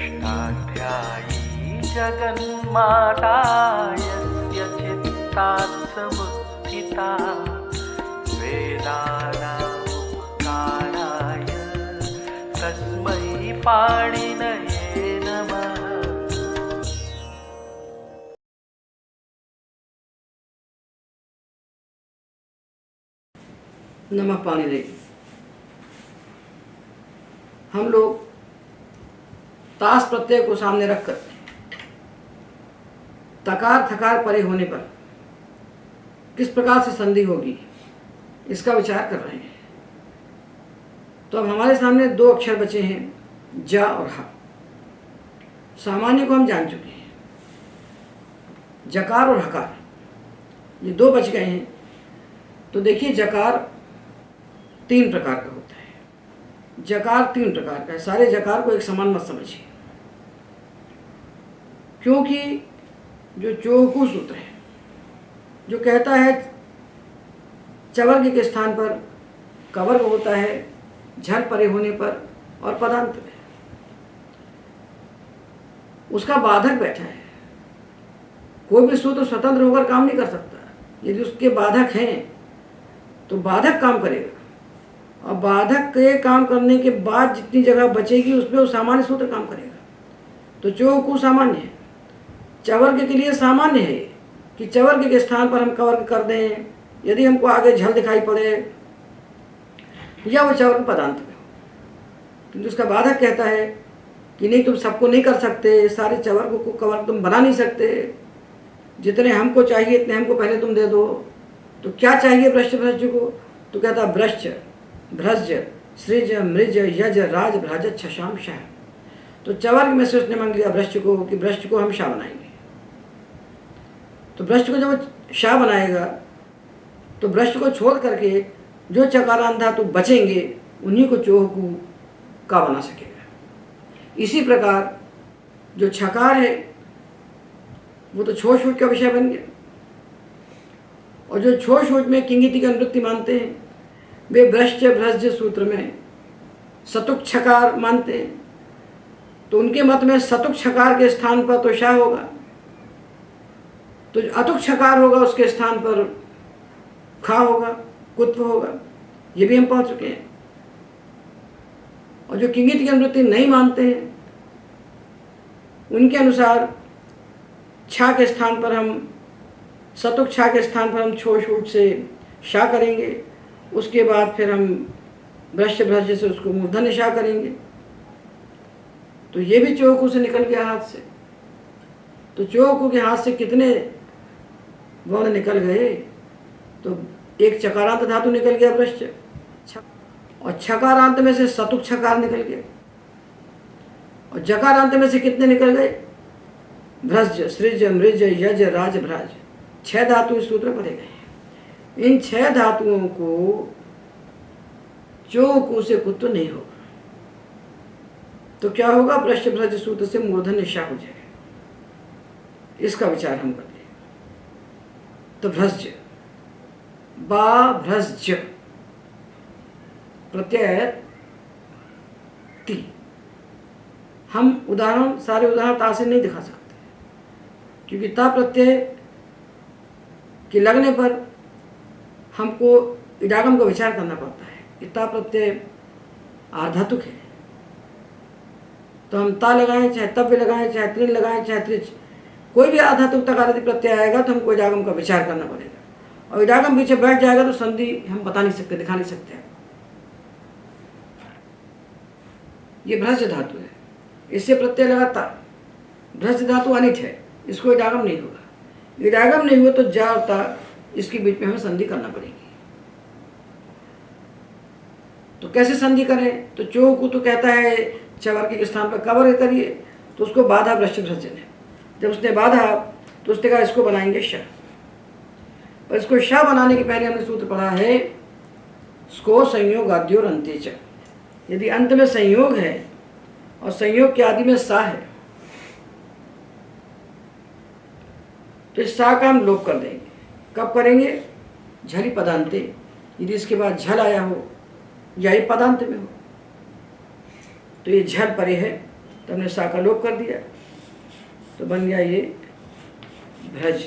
षष्ठाध्यायी जगन्माता यस्य चित्तात् समुत्थिता वेदानामुपकाराय तस्मै पाणिनये नमः। नमः पाणिनये। हम लोग तास प्रत्यय को सामने रखकर तकार थकार परे होने पर किस प्रकार से संधि होगी इसका विचार कर रहे हैं। तो अब हमारे सामने दो अक्षर बचे हैं, ज और ह। सामान्य को हम जान चुके हैं, जकार और हकार, ये दो बच गए हैं। तो देखिए, जकार तीन प्रकार का होता है। जकार तीन प्रकार का है। सारे जकार को एक समान मत समझिए, क्योंकि जो चौकू सूत्र है जो कहता है चवर्ग के स्थान पर कवर्ग होता है, झल परे होने पर और पदांत में, उसका बाधक बैठा है। कोई भी सूत्र स्वतंत्र होकर काम नहीं कर सकता। यदि उसके बाधक हैं तो बाधक काम करेगा, और बाधक के काम करने के बाद जितनी जगह बचेगी उसमें वो सामान्य सूत्र काम करेगा। तो चौकू सामान्य है। चवर्ग के लिए सामान्य है कि चवर्ग के स्थान पर हम कवर्ग कर दें यदि हमको आगे झल दिखाई पड़े, या वो चवर्ग पदांत में हो। किंतु उसका बाधक कहता है कि नहीं, तुम सबको नहीं कर सकते, सारे चवर्ग को कवर्ग तुम बना नहीं सकते, जितने हमको चाहिए इतने हमको पहले तुम दे दो। तो क्या चाहिए भ्रष्ट भ्रज को? तो कहता भ्रश्च भ्रज सृज मृज यज राज भ्राज छशाम शाह। तो चवर्ग में से उसने मांग लिया भ्रष्ट को कि भ्रष्ट को हम शाह बनाएंगे। तो भ्रष्ट को जब शाह बनाएगा तो भ्रष्ट को छोड़ करके जो चकारांत धातु बचेंगे उन्हीं को चौकू का बना सकेगा। इसी प्रकार जो छकार है वो तो छो छूट का विषय बन गया, और जो छो छूट में किंगिति की अनुवृत्ति मानते हैं वे भ्रष्ट भ्रज सूत्र में सतुक छकार मानते हैं। तो उनके मत में सतुक छकार के स्थान पर तो शाह होगा, तो जो अतुक छकार होगा उसके स्थान पर खा होगा, कुत्व होगा। ये भी हम पढ़ चुके हैं। और जो किंगित की अनुवृत्ति नहीं मानते हैं उनके अनुसार छा के स्थान पर हम सतुक छा के स्थान पर हम छो छूट से शाह करेंगे, उसके बाद फिर हम भ्रष्ट भ्रज से उसको मूर्धन्य शाह करेंगे। तो ये भी चौकू से निकल गया हाथ से। तो चौकू के हाथ से कितने वर्ण निकल गए? तो एक चकारांत धातु निकल गया भ्रष्ट, और छकारांत में से सतुक छकार निकल गया, और जकारांत में से कितने निकल गए? भ्रज सृज मृज यज राज भ्राज। 6 धातु इस सूत्र पढ़े गए। इन 6 धातुओं को चौकू से कुत्व नहीं होगा। तो क्या होगा? भ्रष्ट भ्रज सूत्र से मूर्धन्य शाह हो जाएगा। इसका विचार हम कर लें। तो भ्रज बा भ्रज प्रत्यय ती। हम सारे उदाहरण ता से नहीं दिखा सकते, क्योंकि ता प्रत्यय के लगने पर हमको इडागम का विचार करना पड़ता है। ता प्रत्यय आधातुक है, तो हम ता लगाएं, चाहे तव्य लगाएं, चाहे त्रिन लगाएं, चाहे त्रिच, कोई भी आधातुक तकारादि प्रत्यय आएगा तो हमको इडागम का विचार करना पड़ेगा। और इडागम पीछे बैठ जाएगा तो संधि हम बता नहीं सकते, दिखा नहीं सकते। ये भ्रज धातु है, इससे प्रत्यय लगाता। भ्रज धातु अनिट है, इसको इडागम नहीं होगा। इडागम नहीं हुआ तो जा और ता, इसके बीच में हमें संधि करना पड़ेगी। तो कैसे संधि करें? तो चौकू तो कहता है चवर्ग के स्थान पर कवर्ग करिए, तो उसको बाधा भ्रष्ट भ्रज ने। जब उसने बाधा तो उसने कहा इसको बनाएंगे शाह। पर इसको शाह बनाने के पहले हमने सूत्र पढ़ा है स्को संयोग आद्योर अंत्यच। यदि अंत में संयोग है और संयोग के आदि में सा है तो इस सा का हम लोप कर देंगे। कब करेंगे? झली पदांते। यदि इसके बाद झल आया हो या ये पदांत में हो तो ये झल परे है, तो हमने सा का लोप कर दिया, तो बन गया ये भ्रज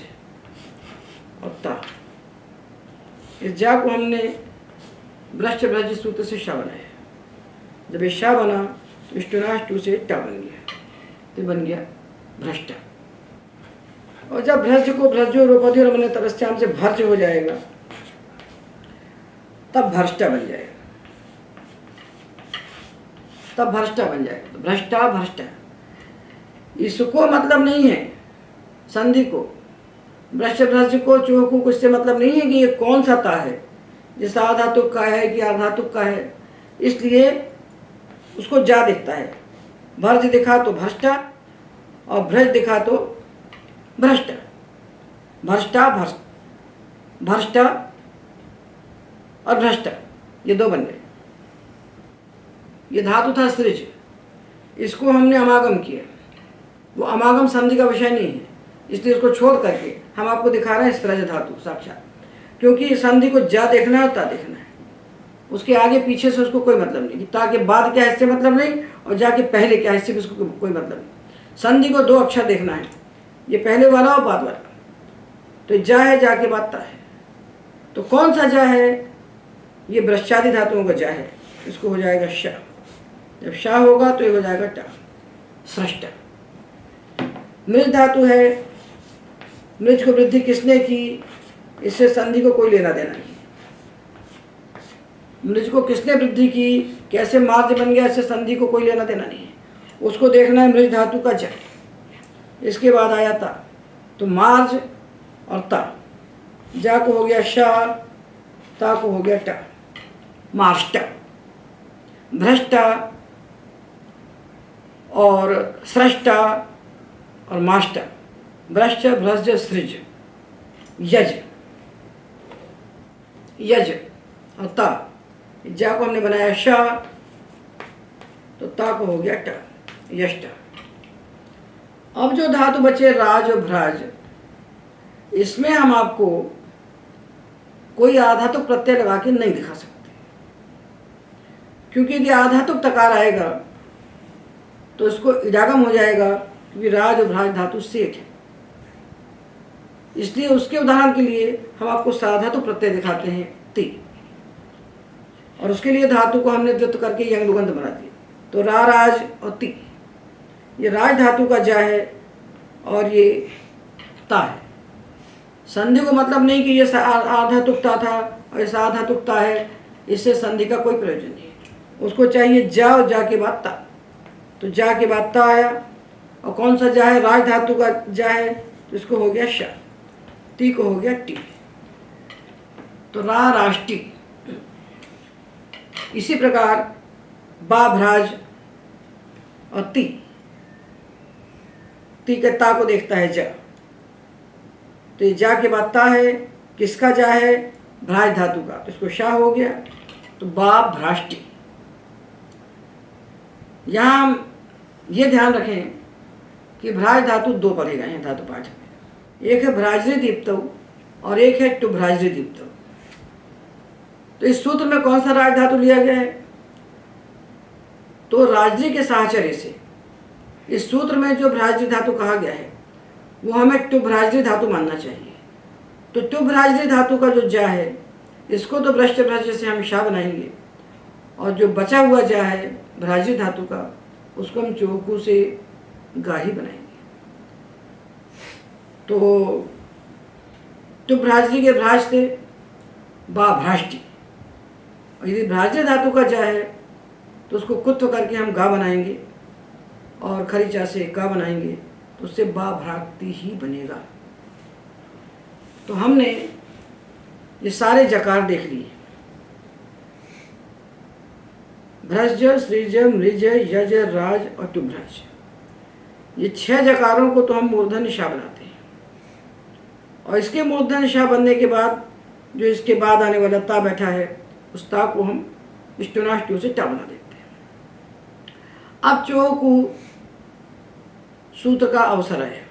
और ता। इस जा को हमने भ्रष्ट भ्रज सूत्र से शा बनाया। जब ये शा बना तो इष्टुनाष्टु से टा बन गया, तो बन गया भ्रष्टा। और जब भ्रज को भ्रजो रोपधि और मैंने तरस्याम से भर्ज हो जाएगा, तब भ्रष्टा बन जाएगा, तब भ्रष्टा बन जाएगा। तो भ्रष्टा भ्रष्टा, इसको मतलब नहीं है संधि को, भ्रष्ट भ्रज को चोकू को इससे मतलब नहीं है कि ये कौन सा ता है, जैसा आधातुक का है कि आधातुक का है, इसलिए उसको जा दिखता है। भर्ज दिखा तो भ्रष्टा और भ्रज दिखा तो भ्रष्टा। भ्रष्टा भ्रष्टा और भ्रष्टा, ये दो बन गए। ये धातु था सृज, इसको हमने अमागम किया। वो अमागम संधि का विषय नहीं है, इसलिए इसको छोड़ करके हम आपको दिखा रहे हैं सृज धातु साक्षात, क्योंकि संधि को जा देखना है और ता देखना है। उसके आगे पीछे से उसको कोई मतलब नहीं, ता के बाद क्या है इससे मतलब नहीं, और जा के पहले क्या है इससे भी उसको कोई मतलब नहीं। संधि को दो अक्षर देखना है, ये पहले वाला और बाद वाला। तो जा है, जा के बाद ता है। तो कौन सा जा है? ये भ्रष्टादि धातुओं का जा है, इसको हो जाएगा शा। जब शा होगा तो ये हो जाएगा टा, सृष्टा। मृज धातु है, मृज को वृद्धि किसने की, इससे संधि को कोई लेना देना नहीं। मृज को किसने वृद्धि की, कैसे मार्ज बन गया, इससे संधि को कोई लेना देना नहीं है। उसको देखना है मृज धातु का जा। इसके बाद आया ता, तो मार्ज और ता, जा को हो गया शा, ता को हो गया टा, मार्ष्टा। भ्रष्टा और सृष्टा और माष्टा, भ्रष्ट भ्रज सृज, यज यज और ता। जा को हमने बनाया शा, तो ता को हो गया टा, यष्टा। अब जो धातु बचे राज और भ्राज, इसमें हम आपको कोई आधातुक प्रत्यय लगा के नहीं दिखा सकते, क्योंकि यदि आधातुक तकार आएगा तो इसको इडागम हो जाएगा, क्योंकि राज और भ्राज धातु सेठ है। इसलिए उसके उदाहरण के लिए हम आपको साधातुक प्रत्यय दिखाते हैं ती, और उसके लिए धातु को हमने द्वित्व करके यंगलुगंध बना दिया। तो रा राज और ती, ये राज धातु का जा है और ये ता है। संधि को मतलब नहीं कि ये आधातुकता था और ये साधातुकता है, इससे संधि का कोई प्रयोजन नहीं है। उसको चाहिए जा और जा के बाद ता, तो जा के बाद ता आया। और कौन सा जा है? राज धातु का जा है, तो इसको हो गया शा, ती को हो गया टी, तो रा राष्टी। इसी प्रकार बा भ्राज और ती, ती के ता को देखता है जा, तो ये जा के बाद ता है, किसका जा है? भ्राज धातु का, तो इसको शा हो गया, तो बा भ्राष्टी। यहाँ ये ध्यान रखें कि भ्राज धातु दो पढ़े गए हैं धातु पाठ में, एक है भ्राजरी दीप्तव और एक है टु भ्राजरी दीप्तव। तो इस सूत्र में कौन सा राज धातु लिया गया है? तो राजरी के साहचर्य से इस सूत्र में जो भ्राजरी धातु कहा गया है वो हमें टु भ्राजरी धातु मानना चाहिए। तो टु भ्राजरी धातु का जो जा है, इसको तो भ्रष्ट भ्रज से हम शा बनाएंगे, और जो बचा हुआ जा है भ्राजरी धातु का, उसको हम चौकू से गाही बनाएंगे। तो टु भ्राजरी के भ्राज से बा भ्राष्टी, और यदि भ्राजरी धातु का जा है तो उसको कुत्व करके हम गा बनाएंगे, और खरीचा से का बनाएंगे, तो उससे बा भ्राक्ति ही बनेगा। तो हमने ये सारे जकार देख लिए, भ्रज, सृज, मृज, यज, राज और टुभ्रज। ये 6 जकारों को तो हम मूर्धन्य शा बनाते हैं, और इसके मूर्धन्य शा बनने के बाद जो इसके बाद आने वाला ता बैठा है, उस ता को हम इष्टुनाष्टु से टा बना देते हैं। अब चौकू सूत्र का अवसर है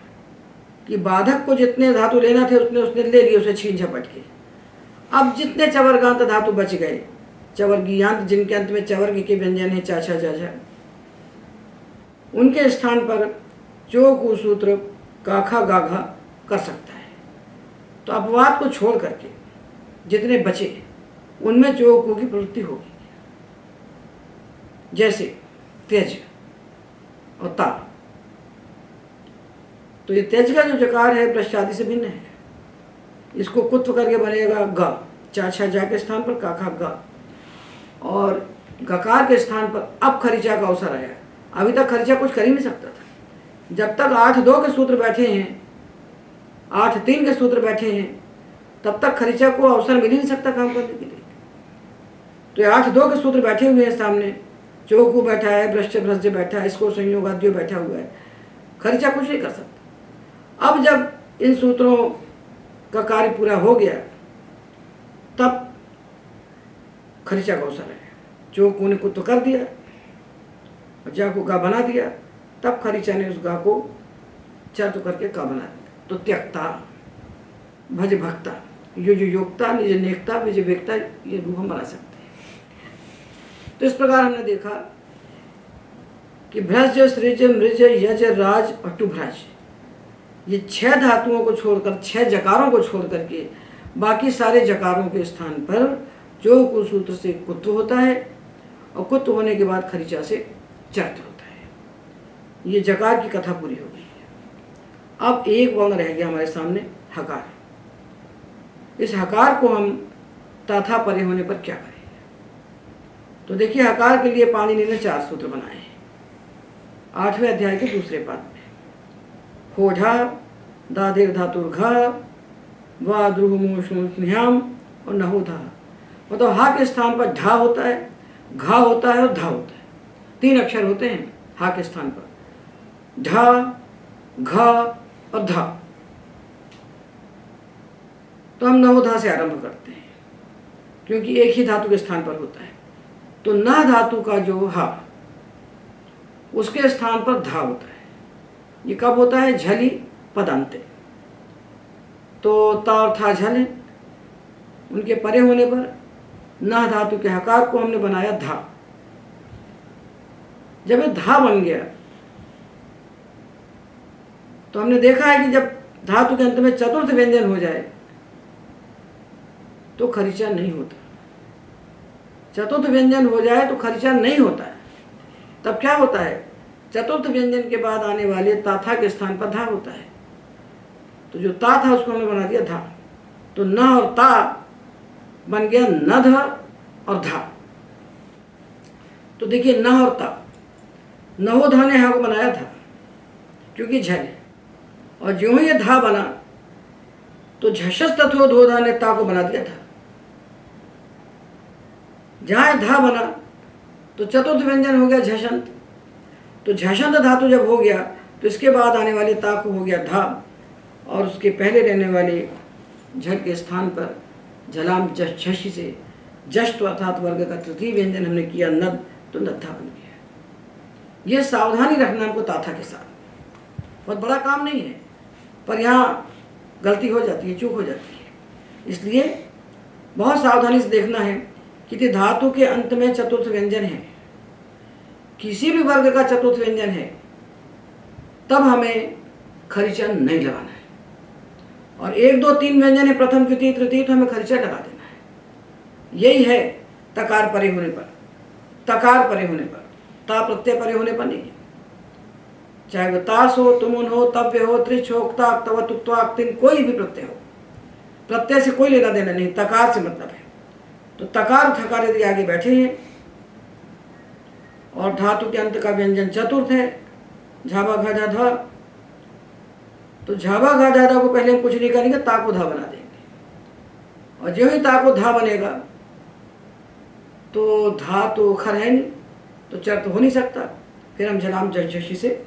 कि बाधक को जितने धातु लेना थे उतने उसने ले लिए, उसे छीन झपट के। अब जितने चवर्गांत धातु बच गए, चवर्गीयांत जिनके अंत में चवर्ग के व्यंजन है, चाचा चाचा, उनके स्थान पर चो कु सूत्र काखा गाघा कर सकता है। तो अपवाद को छोड़ करके जितने बचे उनमें चो कु की प्रवृत्ति होगी। जैसे तेज और ता, तो ये तेज का जो जकार है प्रश्चादि से भिन्न है। इसको कुत्व करके बनेगा ग, चाछा जा के स्थान पर काखा ग, और गकार के स्थान पर अब खरीचा का अवसर आया। अभी तक खरीचा कुछ कर ही नहीं सकता था। जब तक 8-2 के सूत्र बैठे हैं, 8-3 के सूत्र बैठे हैं, तब तक खरीचा को अवसर मिल ही नहीं सकता काम करने के लिए। तो 8-2 के सूत्र बैठे हुए हैं सामने, चौकू बैठा है, भ्रष्ट भ्रष्ट बैठा है, इसको संयोग आद्यो बैठा हुआ है, खरीचा कुछ नहीं कर सकता। अब जब इन सूत्रों का कार्य पूरा हो गया तब खरीचा का अवसर है। चौकू ने कुत्व कर दिया और जा को गा बना दिया, तब खरीचा ने उस गा को चर्त करके का बना दिया। तो त्यक्ता, भज भक्ता, युज योक्ता, निज नेकता, विज वेकता, ये रूप हम बना सकते हैं। तो इस प्रकार हमने देखा कि भ्रज, सृज, मृज, यज, राज और टुभ्रज, ये 6 धातुओं को छोड़कर, 6 जकारों को छोड़ करके बाकी सारे जकारों के स्थान पर जो कुल सूत्र से कुत्व होता है और कुत्व होने के बाद खरीचा से चर्त होता है। ये जकार की कथा पूरी हो गई है। अब एक वर्ण रह गया हमारे सामने, हकार। इस हकार को हम ताथा परे होने पर क्या करें? तो देखिए, हकार के लिए पाणिनि ने 4 सूत्र बनाए हैं 8वें अध्याय के दूसरे पाद में। होढ़ा, दादेर धातुर्घ, वा द्रुहमोष्ण्याम और नहोधा। मतलब हा के स्थान पर ढा होता है, घा होता है और धा होता है। 3 अक्षर होते हैं हा के स्थान पर, ढा, घा और धा। तो हम नवोधा से आरंभ करते हैं क्योंकि एक ही धातु के स्थान पर होता है। तो न धातु का जो हा, उसके स्थान पर धा होता है। ये कब होता है? झली पदांते। तो ता और था झल, उनके परे होने पर न धातु के हकार को हमने बनाया धा। जब ये धा बन गया तो हमने देखा है कि जब धातु के अंत में चतुर्थ व्यंजन हो जाए तो खरीचा नहीं होता। चतुर्थ व्यंजन हो जाए तो खरीचा नहीं होता है। तब क्या होता है? चतुर्थ व्यंजन के बाद आने वाले ताथा के स्थान पर धा होता है। तो जो ता था उसको हमने बना दिया धा। तो न और ता बन गया नध और धा। तो देखिए, न और ता, नवोधा ने हा को बनाया था क्योंकि झल है, और ज्यों ही ये धा बना तो झषस तत्व धोधा ने ता को बना दिया था। जहां धा बना तो चतुर्थ व्यंजन हो गया झषंत। तो झषंत धातु जब हो गया तो इसके बाद आने वाले ता को हो गया धा, और उसके पहले रहने वाले झल के स्थान पर झलाम झषि से जष्ट अर्थात वर्ग का तृतीय व्यंजन हमने किया नद, तो नद्धा बन गया। ये सावधानी रखना हमको ताथा के साथ। बहुत बड़ा काम नहीं है, पर यहाँ गलती हो जाती है, चूक हो जाती है। इसलिए बहुत सावधानी से देखना है कि धातु के अंत में चतुर्थ व्यंजन है, किसी भी वर्ग का चतुर्थ व्यंजन है, तब हमें खरीचा नहीं लगाना है। और 1, 2, 3 व्यंजन है, प्रथम, द्वितीय, तृतीय, तो हमें खरीचा लगा देना है। यही है तकार परे होने पर, तकार परे होने पर, ता प्रत्यय परे होने पर नहीं। चाहे वह तास हो, तुमुन हो, तव्य हो, त्रिच हो, उक्ताक्, तवत्, उक्त्वाक्, तिन, कोई भी प्रत्यय हो, प्रत्यय से कोई लेना देना नहीं, तकार से मतलब है। तो तकार और थकार यदि आगे बैठे हैं और धातु के अंत का व्यंजन चतुर्थ है, झाबा घा जा धा, तो झाबा घा जा धा को पहले हम कुछ नहीं करेंगे, ता को धा बना देंगे। और जो ही ता को धा बनेगा तो धा तो खर है नहीं, तो चर तो हो नहीं सकता। फिर हम झलाम झषि से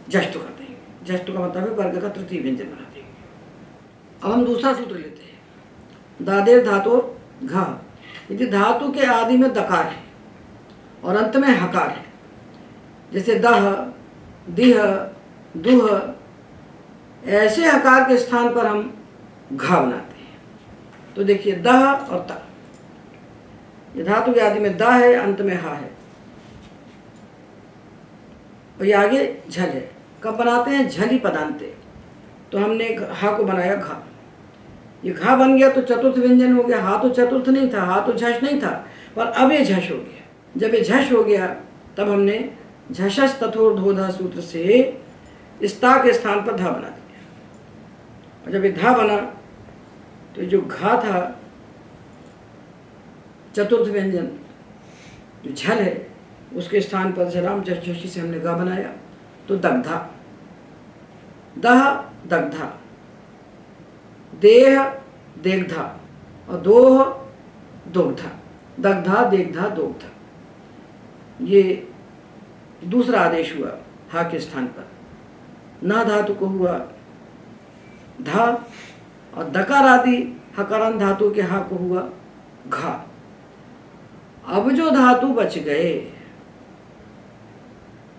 जष्ट कर देंगे। जष्ट का मतलब है वर्ग का तृतीय व्यंजन बना देंगे। अब हम दूसरा सूत्र लेते हैं, दादेर धातु घा। यदि धातु के आदि में दकार है और अंत में हकार है, जैसे दह, दिह, दुह, ऐसे हकार के स्थान पर हम घा बनाते हैं। तो देखिए, दह और ता, ये धातु के आदि में दा है, अंत में हा है। और ये आगे झल है। कब बनाते हैं? झली पदांते। तो हमने हा को बनाया घा, ये घा बन गया तो चतुर्थ व्यंजन हो गया। हा तो चतुर्थ नहीं था, हा तो झष नहीं था, पर अब ये झष हो गया। जब ये झष हो गया तब हमने झषस तथोर्धोधा सूत्र से इस ता के स्थान पर धा बना दिया। और जब ये धा बना तो जो घा था चतुर्थ व्यंजन जो झल है उसके स्थान पर जराम झषी से हमने गा बनाया तो दग्धा। दह दग्धा, देह देगधा और दोह दोग्धा। दग्धा देगधा दोग्धा, ये दूसरा आदेश हुआ हा के स्थान पर। ना धातु को हुआ धा और दकार आदि हकारांत धातु के हा को हुआ घा। अब जो धातु बच गए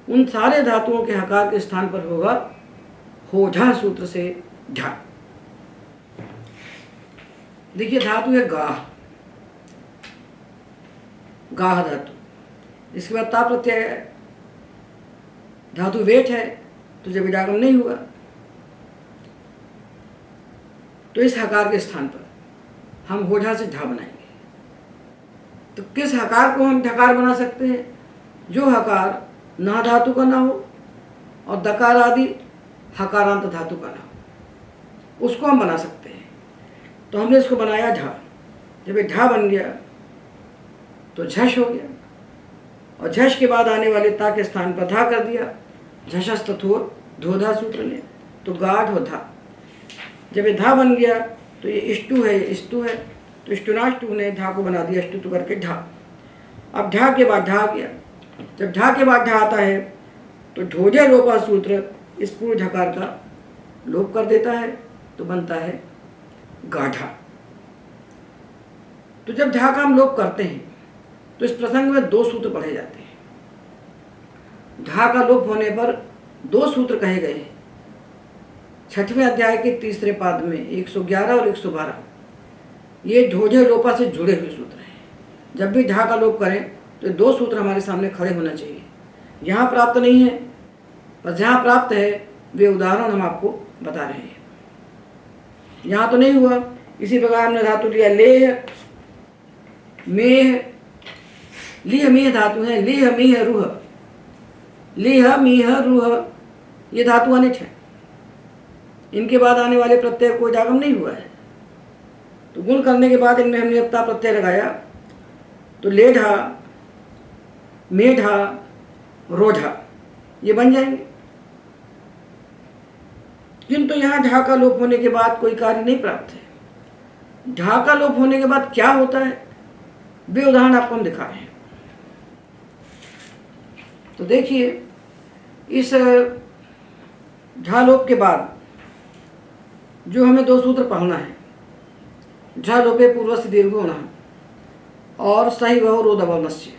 उन सारे धातुओं के हकार के स्थान पर होगा होझा सूत्र से झा। देखिए धातु है गाह, गाह धातु। इसके बाद ता प्रत्यय है। धातु वेट है तो जब विडागम नहीं हुआ तो इस हकार के स्थान पर हम होझा से झा बनाएंगे। तो किस हकार को हम ढकार बना सकते हैं? जो हकार ना धातु का ना हो और दकार आदि हकारांत धातु का ना हो, उसको हम बना सकते हैं। तो हमने इसको बनाया झा। जब ये झा बन गया तो झष हो गया और झष के बाद आने वाले ता के स्थान पर धा कर दिया। झषस तथोर धोधा सूत्र ने तो गाढ़ हो धा। जब ये धा बन गया तो ये इष्टु है, ये स्तु है, तो इष्टुनाष्टु ने धा को बना दिया ष्टुतु करके ढा। अब ढा के बाद ढा आ गया। जब ढा के बाद ढा आता है तो ढोजे लोपा सूत्र इस पूर्व झकार का लोप कर देता है तो बनता है गाढ़ा। तो जब ढा का हम लोप करते हैं तो इस प्रसंग में दो सूत्र पढ़े जाते हैं। ढा का लोप होने पर दो सूत्र कहे गए हैं। 6वें अध्याय के तीसरे पाद में 111 और 112 ये ढोजे लोपा से जुड़े हुए सूत्र हैं। जब भी ढा का लोप करें तो दो सूत्र हमारे सामने खड़े होना चाहिए। यहाँ प्राप्त नहीं है, पर जहाँ प्राप्त है वे उदाहरण हम आपको बता रहे हैं। यहाँ तो नहीं हुआ। इसी प्रकार हमने धातु लिया लेह मेह। लिह मेह धातु है। लेह मेह रूह, लेह मेह रूह ये धातु अनिच है। इनके बाद आने वाले प्रत्यय को जागम नहीं हुआ है। तो गुण करने के बाद इनमें हमने अपता प्रत्यय लगाया तो लेढ़ा मेढ़ा रोढ़ा ये बन जाएंगे। किंतु यहाँ ढा का लोप होने के बाद कोई कार्य नहीं प्राप्त है। ढा का लोप होने के बाद क्या होता है वे उदाहरण आपको हम दिखा रहे हैं। तो देखिए इस ढा लोप के बाद जो हमें दो सूत्र पढ़ना है, ढा लोपे पूर्वस्य दीर्घोण और सही वह रोदवनस्य।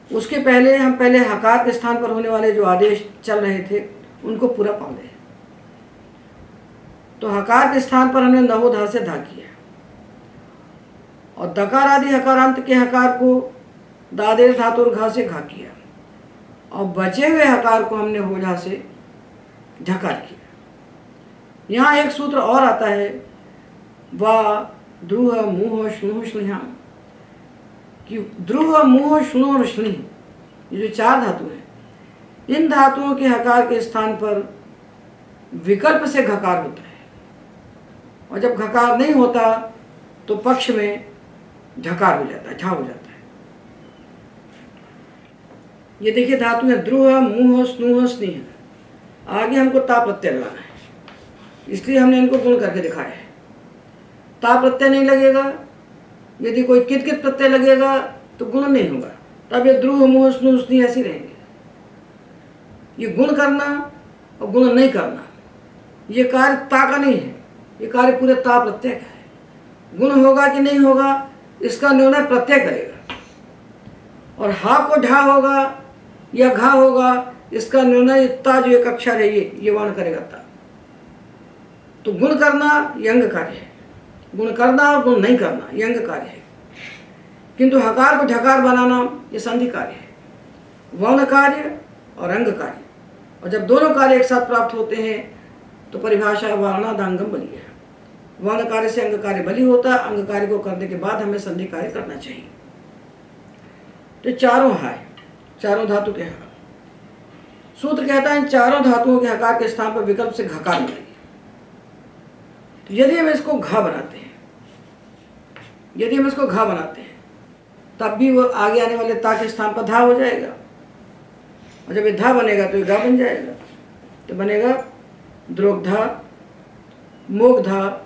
उसके पहले हम हकार के स्थान पर होने वाले जो आदेश चल रहे थे उनको पूरा पढ़ लें। तो हकार के स्थान पर हमने नवोधा से धा किया और दकार आदि हकारांत के हकार को दादेर धातुर घा से घा किया और बचे हुए हकार को हमने होझा से ढकार किया। यहाँ एक सूत्र और आता है वा ध्रुव मुह श्नुह श्लिहा कि ध्रुव मुह श्नुह और श्लिह ये जो चार धातु हैं इन धातुओं के हकार के स्थान पर विकल्प से घकार होता है और जब घकार नहीं होता तो पक्ष में ढकार हो जाता है, झा हो जाता है। ये देखिए धातु है ध्रुव मुह स्नुह स्नेह। आगे हमको ता प्रत्यय लगाना है इसलिए हमने इनको गुण करके दिखाया है। ता प्रत्यय नहीं लगेगा, यदि कोई कित कित प्रत्यय लगेगा तो गुण नहीं होगा। तब ये ध्रुव मुह स्नुह स्नेह ऐसे रहेंगे। ये गुण करना और गुण नहीं करना ये कार्य ता का नहीं है, ये कार्य पूरे ता प्रत्यय का है। गुण होगा कि नहीं होगा इसका निर्णय प्रत्यय करेगा और हा को ढा होगा या घा होगा इसका निर्णय ता जो एक अक्षर है ये वर्ण करेगा ता। तो गुण करना ये अंग कार्य है, गुण करना और गुण नहीं करना ये अंग कार्य है। किंतु हकार को ढकार बनाना ये संधि कार्य है। वर्ण कार्य और अंग कार्य और जब दोनों कार्य एक साथ प्राप्त होते हैं तो परिभाषा है वर्णादांगम बली है। वर्ण कार्य से अंग कार्य बली होता है। अंग कार्य को करने के बाद हमें संधि कार्य करना चाहिए। तो चारों है, चारों धातु के हकार। सूत्र कहता है इन चारों धातुओं के हकार के स्थान पर विकल्प से घकार बनाइए। तो यदि हम इसको घा बनाते हैं, यदि हम इसको घा बनाते हैं तब भी वो आगे आने वाले ता के स्थान पर धा हो जाएगा, और जब ये धा बनेगा तो ये गा बन जाएगा। तो बनेगा द्रोग्धा, मोग्धा,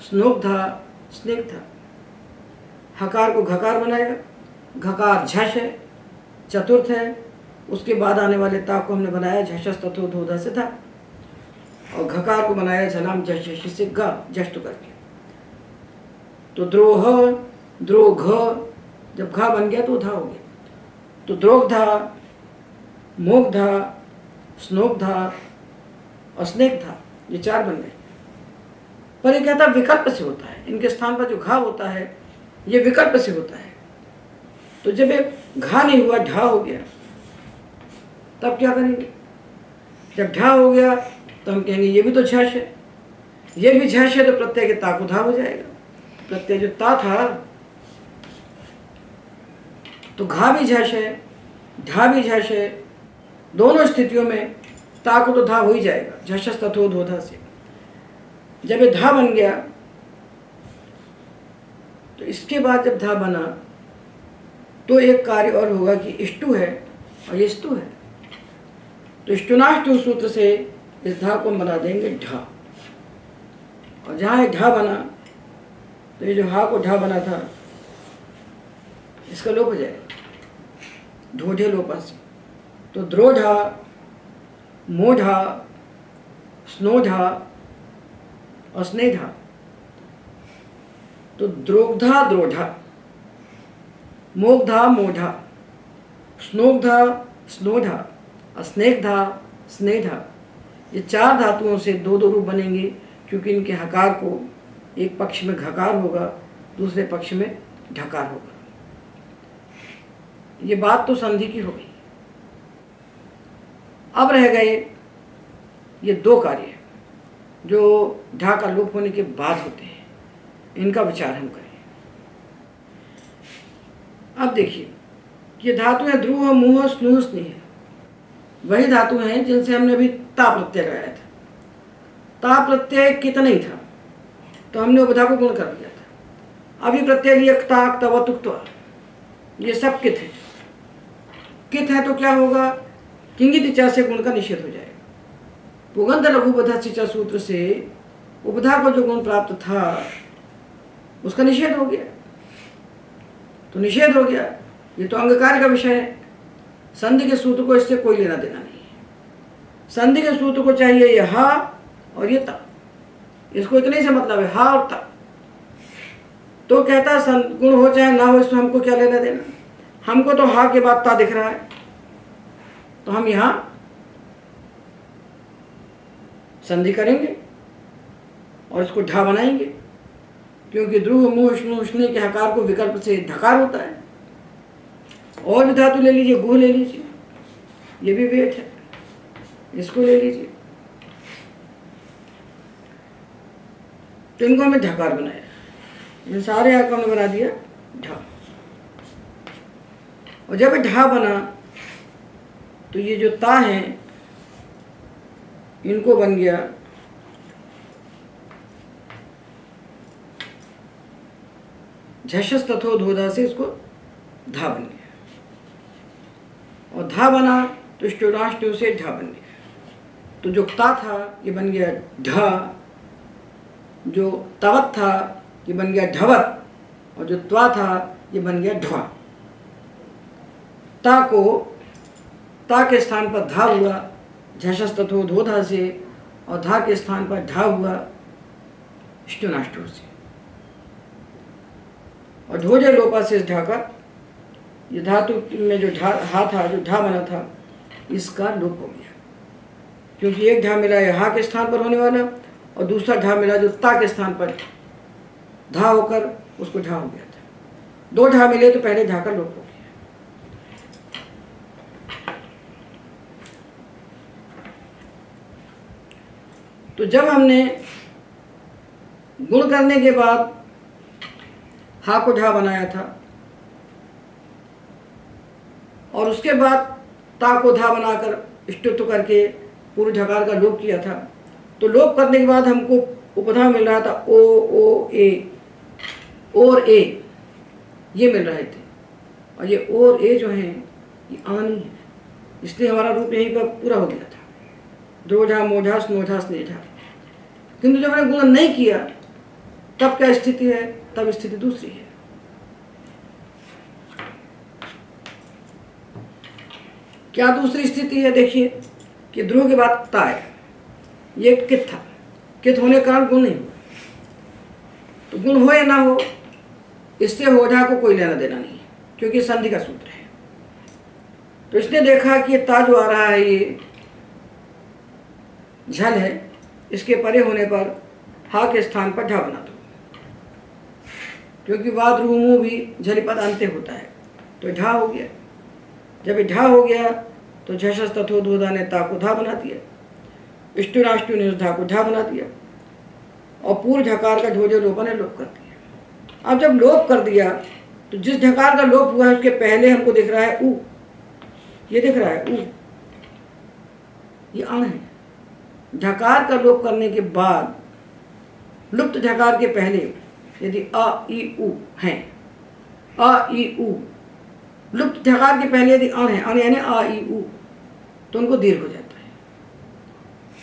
स्नोग्धा, स्निग्धा। हकार को घकार बनाएगा। घकार झष है, चतुर्थ है। उसके बाद आने वाले ता को हमने बनाया झषस तथो धोधा से था, और घकार को बनाया झलाम झष से गा जष्ट करके। तो द्रोह, द्रोघ, जब घा बन गया तो धा हो गया। तो द्रोग्धा, मोग्धा, स्नोग्धा और स्नेग्धा, ये चार बन गए। पर ये कहता विकल्प से होता है। इनके स्थान पर जो घा होता है ये विकल्प से होता है। तो जब ये घा नहीं हुआ, ढा हो गया, तब क्या करेंगे? जब ढा हो गया तो हम कहेंगे ये भी तो झष है, ये भी झष है, तो प्रत्यय के ता को धा हो जाएगा। प्रत्यय जो ता था तो घा भी झष है, ढा भी झष है। दोनों स्थितियों में ता को तो धा हो ही जाएगा झषस तथो धोधा से। जब ये धा बन गया तो इसके बाद जब धा बना तो एक कार्य और होगा कि इष्टु है और ये स्तु है। तो इष्टुनाष्टु सूत्र से इस धा को हम बना देंगे ढा, और जहाँ ये ढा बना तो ये जो हा को ढा बना था इसका लोप हो जाएगा ढोढे लोपा से। तो द्रोढा, मोढा, स्नोढा और स्नेढा। तो द्रोग्धा, द्रोढा, मोग्धा, मोढा, स्नोग्धा, स्नोढा और स्नेग्धा, स्नेढा, ये चार धातुओं से दो दो रूप बनेंगे, क्योंकि इनके हकार को एक पक्ष में घकार होगा, दूसरे पक्ष में ढकार होगा। ये बात तो संधि की हो गई। अब रह गए ये दो कार्य जो ढा का लोप होने के बाद होते हैं, इनका विचार हम करें। अब देखिए, ये धातु है ध्रुव, मुह, स्नुह, स्नेह। वही धातु हैं जिनसे हमने अभी ता प्रत्यय लगाया था। ता प्रत्यय कित नहीं था तो हमने उपधा को गुण कर दिया था। अभी प्रत्यय लिया क्ताक, तव, तुक्त्वा, ये सब कित है। कित है तो क्या होगा? किंगित चा से गुण का निषेध हो जाएगा। पुगंध लघुपधा सिचा सूत्र से उपधा को जो गुण प्राप्त था उसका निषेध हो गया। तो निषेध हो गया, ये तो अंगकार का विषय है। संधि के सूत्र को इससे कोई लेना देना नहीं है। संधि के सूत्र को चाहिए ये हा और ये ता, इसको इतने से मतलब है, हा और ता। तो कहता गुण हो चाहे ना हो, इसमें हमको क्या लेना देना। हमको तो हा के बाद ता दिख रहा है, तो हम यहां संधि करेंगे और इसको ढा बनाएंगे, क्योंकि ध्रुव, मुह, स्नुह, स्नेह के हकार को विकल्प से ढकार होता है। और भी धातु ले लीजिए, गुह ले लीजिए, ये भी वेट है, इसको ले लीजिए। तो इनको हमें ढकार बनाया, इन सारे हक हमने बना दिया ढा। और जब ढा बना तो ये जो ता है इनको बन गया झषस तथो धोधा से, इसको धा बन गया। और धा बना तो स्टोराष्टु से ढा बन गया। तो जो ता था ये बन गया ढा, जो तवत था ये बन गया ढवत, और जो त्वा था ये बन गया ढ्वा। ता को ता के स्थान पर धा हुआ झषस तथो धोधा से, और धा के स्थान पर ढा हुआ स्टोनाष्टु से। और ढोजे लोपा से ढाकर ये धातु में जो हा था, जो ढा बना था, इसका लोप हो गया, क्योंकि एक ढा मिला है हा के स्थान पर होने वाला, और दूसरा ढा मिला जो ता के स्थान पर धा होकर उसको ढा हो गया था। दो ढा मिले तो पहले ढा का लोप हो गया। तो जब हमने गुण करने के बाद हा को ढा बनाया था और उसके बाद ता को धा बनाकर स्तुत्व करके पूर्व झकार का लोप किया था, तो लोप करने के बाद हमको उपधा मिल रहा था ओ ए और ए, ये मिल रहे थे। और ये और ए जो हैं ये आनी है, इसलिए हमारा रूप यहीं पर पूरा हो गया था, द्रोझा मोझा स्नोझा स्नेझा। किंतु जब मैंने गुण नहीं किया तब क्या स्थिति है? तब स्थिति दूसरी है। क्या दूसरी स्थिति है? देखिए कि ध्रुव के बाद ता है, ये कित था, कित होने के कारण गुण नहीं हुआ। तो गुण हो या ना हो, इससे होधा को कोई लेना देना नहीं है, क्योंकि संधि का सूत्र है। तो इसने देखा कि ता जो आ रहा है ये झल है, इसके परे होने पर हा के स्थान पर झा बना दो, क्योंकि वाद रूमू भी झलिपद अंत्य होता है, तो झा हो गया। जब झा हो गया तो झशस तथोधोधा ने ता को धा बना दिया, इष्टुराष्टु ने उस धा को झा बना दिया और पूर्व झकार का झोजे लोपा ने लोप कर दिया। अब जब लोप कर दिया तो जिस झकार का लोप हुआ है उसके पहले हमको दिख रहा है ऊ, ये दिख रहा है ऊ, ये अण है। झकार का लोप करने के बाद लुप्त झकार के पहले यदि अ ई उ हैं, अ ई उ, लुप्त झकार के पहले यदि अण है, अण यानी अ ई उ, तो उनको दीर्घ हो जाता है।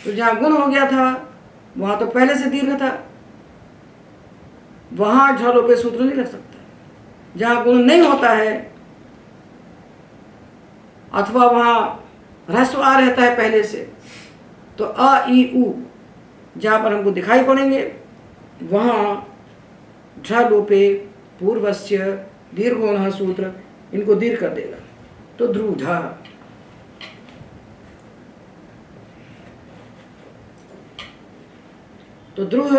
तो जहाँ गुण हो गया था वहाँ तो पहले से दीर्घ था, वहाँ झ लोपे सूत्र नहीं लग सकता। जहाँ गुण नहीं होता है अथवा वहाँ ह्रस्व आ रहता है पहले से, तो अ ई उ जहाँ पर हमको दिखाई पड़ेंगे वहाँ झ लोपे पूर्वस्य दीर्घोण सूत्र इनको दीर्घ कर देगा, तो ध्रुधा। तो द्रुह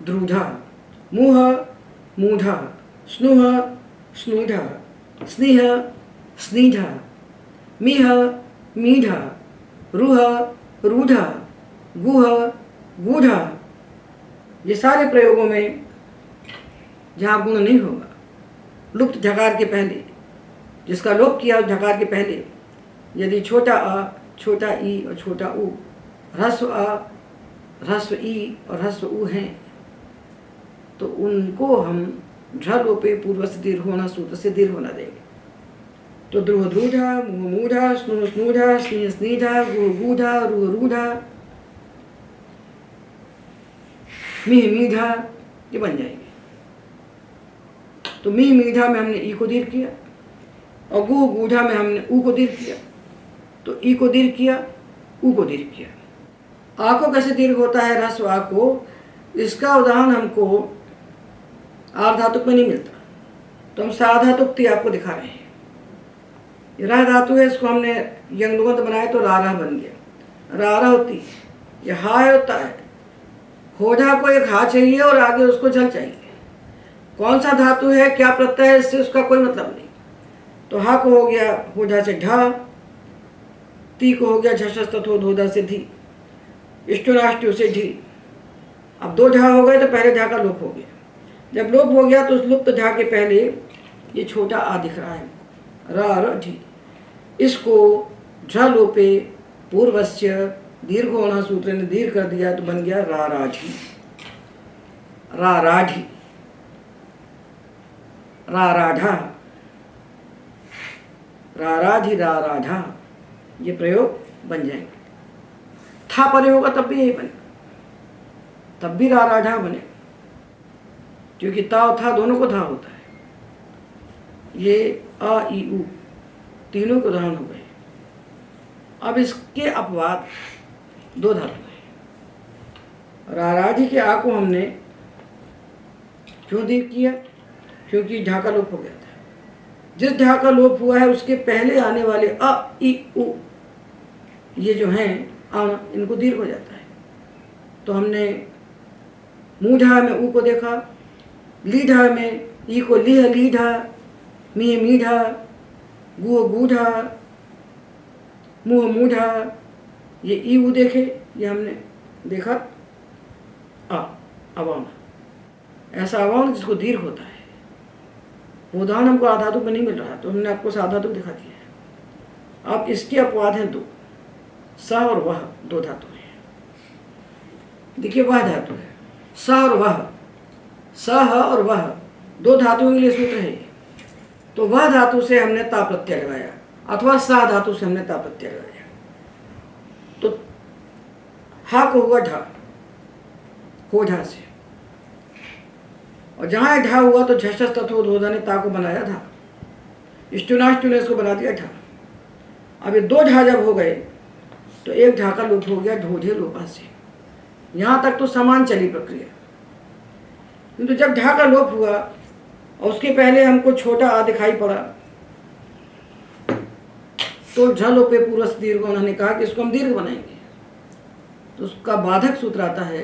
ध्रुधा, मुह मूढ़ा, स्नुह स्नूढ़ा, स्नेह स्नीढ़ा, मिह मीढ़ा, रुह रूढ़ा, गुह गूढ़ा। ये सारे प्रयोगों में जहाँ गुण नहीं होगा, लुप्त झकार के पहले, जिसका लोप किया उस झकार के पहले यदि छोटा अ, छोटा ई और छोटा उ, ह्रस्व अ, ह्रस्व ई और ह्रस्व उ हैं, तो उनको हम झ लोपे पूर्व से दीर्घ होना सूत्र से दीर्घ होना देंगे। तो ध्रुव ध्रुधा, मुह मूढ़ा, स्नु स्नूढ़ा, स्नेह स्नीढ़ा, गुह गूढ़ा, रुह रूढ़ा, मिह मीढ़ा, ये बन जाएंगे। तो मिह मीढ़ा में हमने ई को दीर्घ किया और गुह गूढ़ा में हमने ऊ को दीर्घ किया, तो ई को दीर्घ किया, ऊ को दीर्घ किया। आ को कैसे दीर्घ होता है ह्रस्व आ को, इसका उदाहरण हमको आर्धातुक में नहीं मिलता, तो हम साधातुक आपको दिखा रहे हैं। ये रा धातु है, इसको हमने यंगनुगंत बनाए तो रारा बन गया, रारा होती, ये हा होता है। होधा को एक हा चाहिए और आगे उसको जल चाहिए। कौन सा धातु है, क्या प्रत्यय है, इससे उसका कोई मतलब नहीं। तो हा को हो गया होधा से ढा, ती को हो गया झशस तथोधोधा से धी, इष्टुराष्ट्यु से ढी। अब दो झा हो गए तो पहले झा का लोप हो गया। जब लोप हो गया तो उस लुप्त झा के पहले ये छोटा आ दिख रहा है, रा र ढी, इसको झ लोपे पूर्वस्य दीर्घोण सूत्र ने दीर्घ कर दिया तो बन गया रा राढ़ी, रा राढ़ी, रा राढ़ा, रा राढ़ी, रा राढ़ा, ये प्रयोग बन जाएंगे। था परे होगा तब भी यही बने, तब भी रा राढ़ा बने, क्योंकि ता और था दोनों को था होता है। ये अ ई उ तीनों के उदाहरण हो गए। अब इसके अपवाद दो धातु हैं। राराधी के आ को हमने क्यों दीर्घ किया, क्योंकि झा का लोप हो गया था। जिस झा का लोप हुआ है उसके पहले आने वाले अ ई उ ये जो हैं अण, इनको दीर्घ हो जाता है। तो हमने मूढ़ा में ऊ को देखा, लीढ़ा में ई को लीह लीढ़ा, मीह मीढ़ा, गुह गूढ़ा, मुँह मूढ़ा, ये ई ऊ देखे, ये हमने देखा अवर्ण, ऐसा अवर्ण जिसको दीर्घ होता है। वो उदाहरण हमको आधातु में नहीं मिल रहा, तो हमने आपको साधातु दिखा दिया है। अब इसके अपवाद हैं दो, स और वह, दो धातु हैं। देखिए वह धातु है, स और वह, सह और वह दो धातुओं के लिए सूत्र है। तो वह धातु से हमने ता प्रत्यय लगाया, अथवा सा धातु से हमने ता प्रत्यय लगाया, तो हा को हुआ ढा, हो ढा से, और जहाँ ढा हुआ तो झष्ट तत्व धोधा ने ता को बनाया था, स्टुनाष्टु ने इसको बना दिया ढा। अब ये दो ढा जब हो गए तो एक ढा का लोप हो गया ढोढे लोपा से। यहाँ तक तो समान चली प्रक्रिया, किंतु जब ढा का लोप हुआ और उसके पहले हमको छोटा आ दिखाई पड़ा, तो झ लोपे पूर्वस्थ दीर्घ उन्होंने कहा कि इसको हम दीर्घ बनाएंगे। तो उसका बाधक सूत्र आता है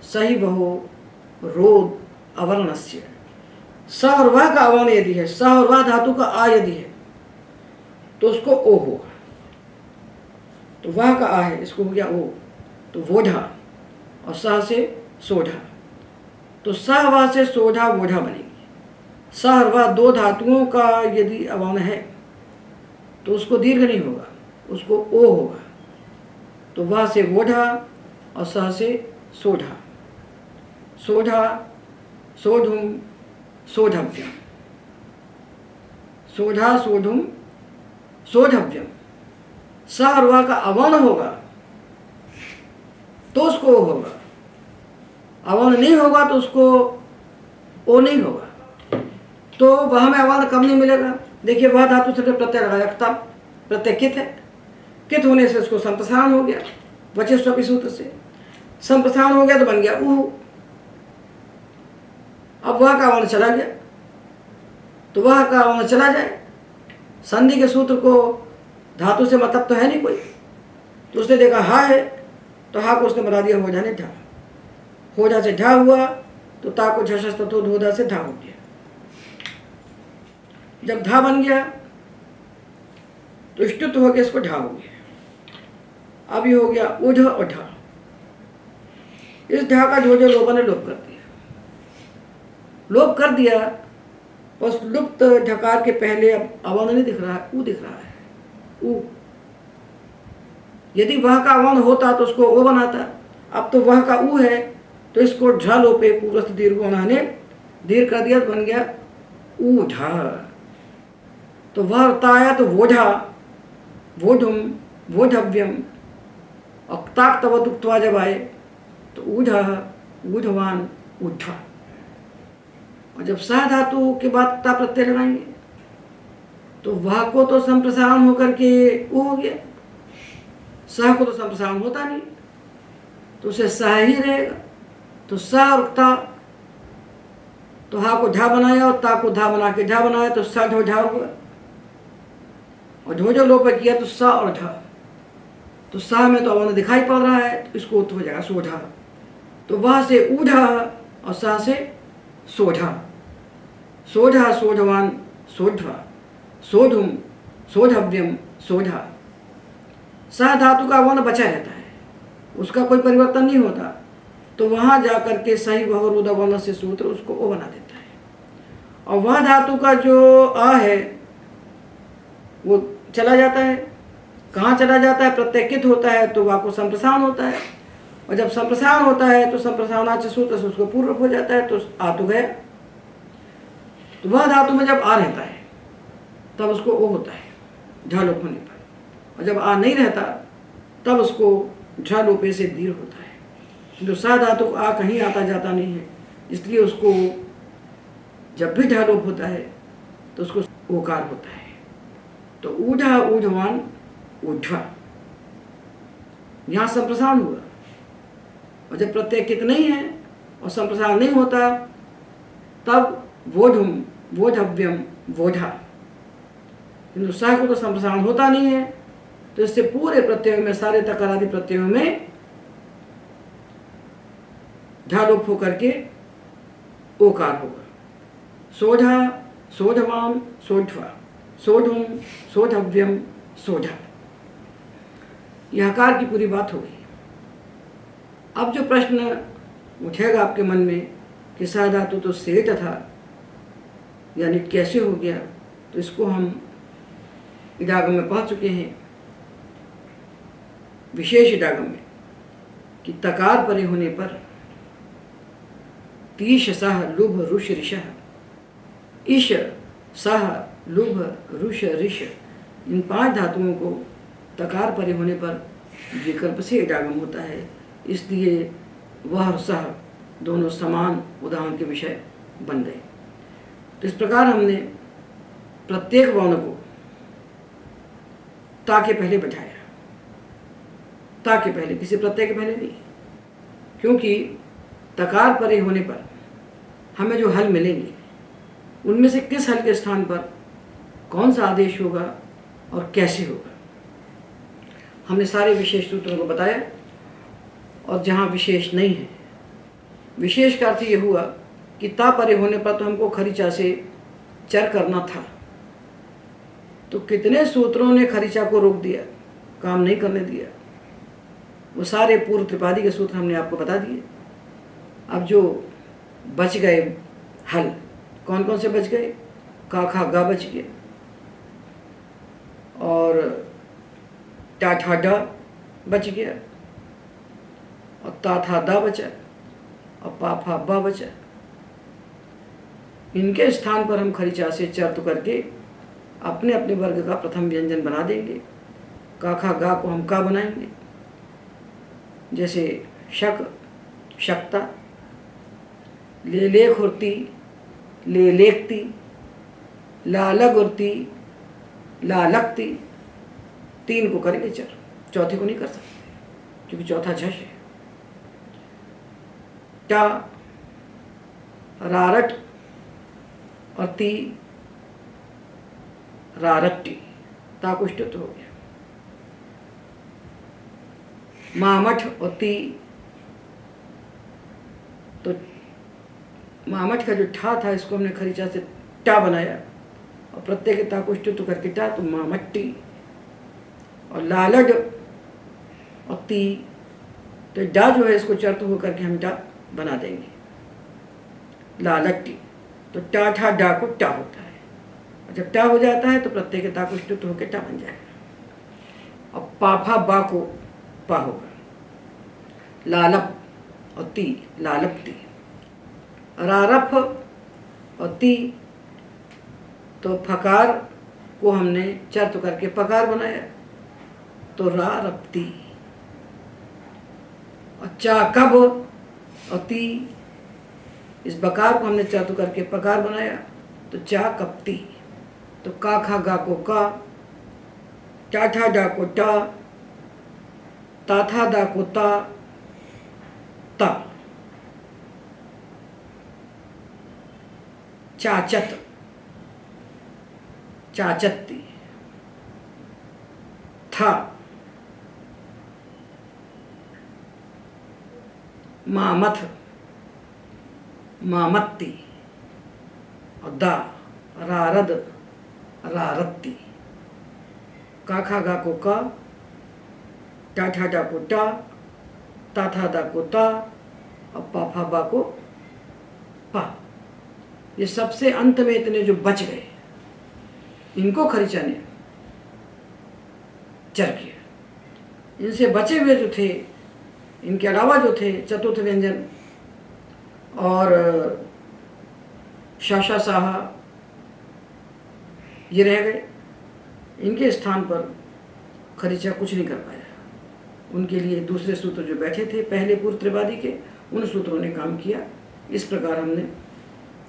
सही बहो रोध अवर्णस्य। स और वह का अवर्ण यदि है, स और वह धातु का आ यदि है, तो उसको ओ होगा। तो वह का आ है, इसको हो गया ओ, तो वोढ़ा, और स से सोढ़ा, तो स व से सोढ़ा वोढ़ा बनेगी। स और वह दो धातुओं का यदि अवर्ण है तो उसको दीर्घ नहीं होगा, उसको ओ होगा। तो वह से वोढ़ा और स से सोढ़ा, सोढ़ा सोढ़ुम सोढ़व्यम, सोढ़ा सोढ़ुम सोढ़व्यम। स और वह का अवर्ण होगा तो उसको ओ होगा, अवर्ण नहीं होगा तो उसको ओ नहीं होगा। तो वह में अवर्ण कम नहीं मिलेगा। देखिए वह धातु से प्रत्यय लगाया, क्ता प्रत्यय कित है, कित होने से उसको संप्रसारण हो गया वचस्वपी सूत्र से, संप्रसारण हो गया तो बन गया ऊ। अब वह का अवर्ण चला गया, तो वह का अवर्ण चला जाए, संधि के सूत्र को धातु से मतलब तो है नहीं कोई, तो उसने देखा हा है, तो हा को उसने बना दिया हो जाने ढा, हो जा से ढा हुआ, तो ता को झष तत्व धोधा से ढा हो गया। जब धा बन गया तो ष्टुत हो गया, इसको ढा हो गया। अब ये हो गया उढ़ और ढा। इस ढा का जो लोपा ने लोप कर दिया, लोप कर दिया, उस लुप्त ढकार के पहले अब अवर्ण नहीं दिख रहा है, ऊ दिख रहा है, ऊ। यदि वह का अवर्ण होता तो उसको ओ बनाता, अब तो वह का ऊ है, तो इसको झ लोपे पूर्वस्थ दीर्घ उन्होंने दीर्घ कर दिया, बन गया ऊढ़ा। तो वह ताया तो वोढ़ा, वोढ़ुम वोढ़व्यम, और ताक तवत उक्त्वा जब आए तो ऊढ़ा ऊढ़वान ऊढ़ा। और जब सा धातु के बाद ता प्रत्यय लगाएंगे तो वह को तो संप्रसारण होकर के ऊ हो गया, सह को तो संप्रसारण होता नहीं, तो उसे सह ही रहेगा। तो सा और ता, तो हा को ढा बनाया और ता को धा बना के ढा बनाया, तो सा ढो ढा हुआ, और ढो जो लोप किया तो सा और ढा, तो सा में तो अवर्ण दिखाई पड़ रहा है, तो इसको उत्तर हो जाएगा सोढ़ा। तो वह से ऊढ़ा और सा से सोढ़ा, सोढ़ा सोढ़वान सोढ़ा, सोढ़ुम सोढ़व्यम सोढ़ा। सा धातु का अवर्ण बचा रहता है, उसका कोई परिवर्तन नहीं होता, तो वहाँ जाकर के सही वह रुद वर्ण से सूत्र उसको ओ बना देता है। और वह धातु का जो आ है वो चला जाता है, कहाँ चला जाता है, प्रत्ययकित होता है तो वह को संप्रसारण होता है, और जब संप्रसारण होता है तो संप्रसारणाच सूत्र से उसको पूर्व हो जाता है, तो आ तो गया। तो वह धातु में जब आ रहता है तब उसको ओ होता है झ लोप होने पर, और जब आ नहीं रहता तब उसको झ लोपे से दीर्घ होता है। जो सा धातु आ कहीं आता जाता नहीं है, इसलिए उसको जब भी ढ लोप होता है तो उसको ओकार होता है। तो ऊढ़ा ऊढ़वान ऊढ़ा, यहाँ संप्रसारण हुआ, और जब प्रत्यय कित नहीं है और संप्रसारण नहीं होता तब वोढ़ुम वोढ़व्यम वोढ़ा। किंतु सा को तो संप्रसारण होता नहीं है, तो इससे पूरे प्रत्ययों में, सारे तकार आदि प्रत्ययों में ढा लोप होकर के ओकार होगा। सोढ़ा सोढ़वान सोढ़वा, सोढ़ुम सोढ़व्यम सोढ़ा। यह आकार की पूरी बात हो गई। अब जो प्रश्न उठेगा आपके मन में कि सा धातु तो सेठ था, यानी कैसे हो गया। तो इसको हम इडागम में पढ़ चुके हैं, विशेष इडागम में, कि तकार परे होने पर तीश सह लुभ रुष ऋषः, ईश सह लुभ रुष ऋष, इन 5 धातुओं को तकार परे होने पर विकल्प से इडागम होता है, इसलिए वह और सह दोनों समान उदाहरण के विषय बन गए। तो इस प्रकार हमने प्रत्येक वर्ण को ता के पहले बैठाया, ता के पहले, किसी प्रत्यय के पहले नहीं, क्योंकि तकार परे होने पर हमें जो हल मिलेंगे उनमें से किस हल के स्थान पर कौन सा आदेश होगा और कैसे होगा, हमने सारे विशेष सूत्रों को बताया। और जहाँ विशेष नहीं है, विशेष का अर्थ ये हुआ कि ता परे होने पर तो हमको खरीचा से चर करना था, तो कितने सूत्रों ने खरीचा को रोक दिया, काम नहीं करने दिया। वो सारे पूर्व त्रिपादी के सूत्र हमने आपको बता दिए। अब जो बच गए हल, कौन कौन से बच गए? का खा गा बच गया, और टा ठा डा बच गया, और ता था दा बचा, और पा फा बा बचा। इनके स्थान पर हम खरीचा से चर्त करके अपने अपने वर्ग का प्रथम व्यंजन बना देंगे। का खा गा को हम का बनाएंगे, जैसे शक शक्ता, ले लेख उर्ती ले लेखती, लालग उर्ती लालकती, 3 को करेंगे चर, चौथे को नहीं कर सकते क्योंकि चौथा झष है। टा रारट और ती रारट्टी, ता को इष्ट हो गया। मामठ और ती, तो मामठ का जो ठा था इसको हमने खरीचा से टा बनाया, और प्रत्येक ता को इष्ट करके टा, तो मामट्टी। और लालड और ती, तो डा जो है इसको चर्त हो करके हम टा बना देंगे, लालट्टी। तो टा ठा डा को टा होता है, और जब टा हो जाता है तो प्रत्येक ता को इष्ट होकर टा बन जाएगा। और पाफा बा को पा होगा, लालप और ती लालपती। रारफ और ती, तो फकार को हमने चर्त करके पकार बनाया, तो रारप्ती। और चाकब और ती, इस बकार को हमने चर्त करके पकार बनाया, तो चाकप्ती। तो का खा गा को का, टा ठा डा को टा, ता था दा को ता, ता। चाचत चाचत्ती, था मामथ मामत्ती, और दा रारद रारत्ती। का खा गा को का, टा ठा डा को टा, ता था दा को ता, और पा फा बा को पा। ये सबसे अंत में इतने जो बच गए इनको खरीचा ने चर किया। इनसे बचे हुए जो थे, इनके अलावा जो थे चतुर्थ व्यंजन और शाशा साहा, ये रह गए। इनके स्थान पर खरीचा कुछ नहीं कर पाया। उनके लिए दूसरे सूत्र जो बैठे थे पहले पूर्व त्रिपादी के, उन सूत्रों ने काम किया। इस प्रकार हमने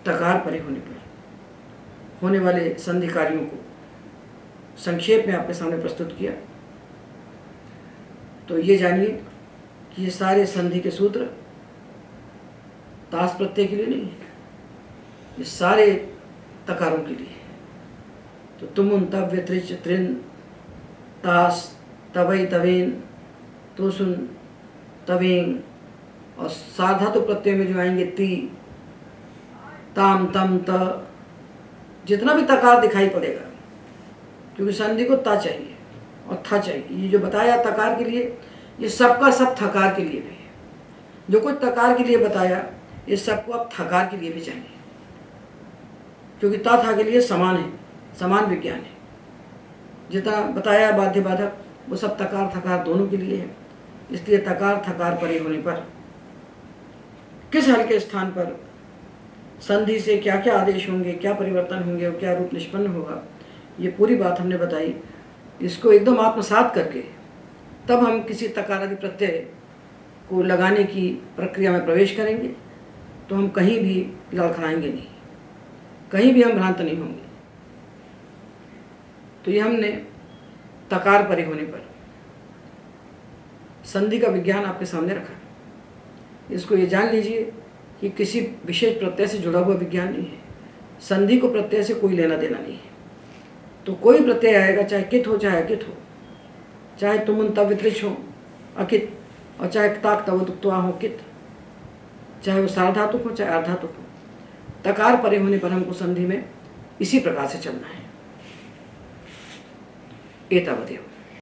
तकार परे होने पर होने वाले संधि कार्यों को संक्षेप में आपके सामने प्रस्तुत किया। तो ये जानिए कि ये सारे संधि के सूत्र तास प्रत्यय के लिए नहीं है, ये सारे तकारों के लिए। तो तुमुन तब व्यत्रिच त्रिन तास तवई तवेन तोसुन तवें, और साधातु प्रत्यय में जो आएंगे ती ताम तम त, जितना भी तकार दिखाई पड़ेगा, क्योंकि संधि को ता चाहिए और था चाहिए। ये जो बताया तकार के लिए, ये सबका सब थकार के लिए भी है। जो कुछ तकार के लिए बताया इस सबको आप थकार के लिए भी चाहिए, क्योंकि था के लिए समान है, समान विज्ञान है। जितना बताया बाध्य बाधक वो सब तकार थकार दोनों के लिए है। इसलिए तकार थकार परे होने पर किस हल के स्थान पर संधि से क्या क्या आदेश होंगे, क्या परिवर्तन होंगे और क्या रूप निष्पन्न होगा, ये पूरी बात हमने बताई। इसको एकदम आत्मसात करके तब हम किसी तकार आदि प्रत्यय को लगाने की प्रक्रिया में प्रवेश करेंगे, तो हम कहीं भी लड़खड़ाएंगे नहीं, कहीं भी हम भ्रांत नहीं होंगे। तो ये हमने तकार परे होने पर संधि का विज्ञान आपके सामने रखा। इसको ये जान लीजिए कि किसी विशेष प्रत्यय से जुड़ा हुआ विज्ञान नहीं है। संधि को प्रत्यय से कोई लेना देना नहीं है। तो कोई प्रत्यय आएगा, चाहे कित हो चाहे अकित हो, चाहे तुमुन तव वितृष हो अकित, और चाहे ताक तव तुक्त्वा हो कित, चाहे वो सार्वधातुक हो चाहे अर्धातुक हो, तकार परे होने पर हमको संधि में इसी प्रकार से चलना है। एतावदेव।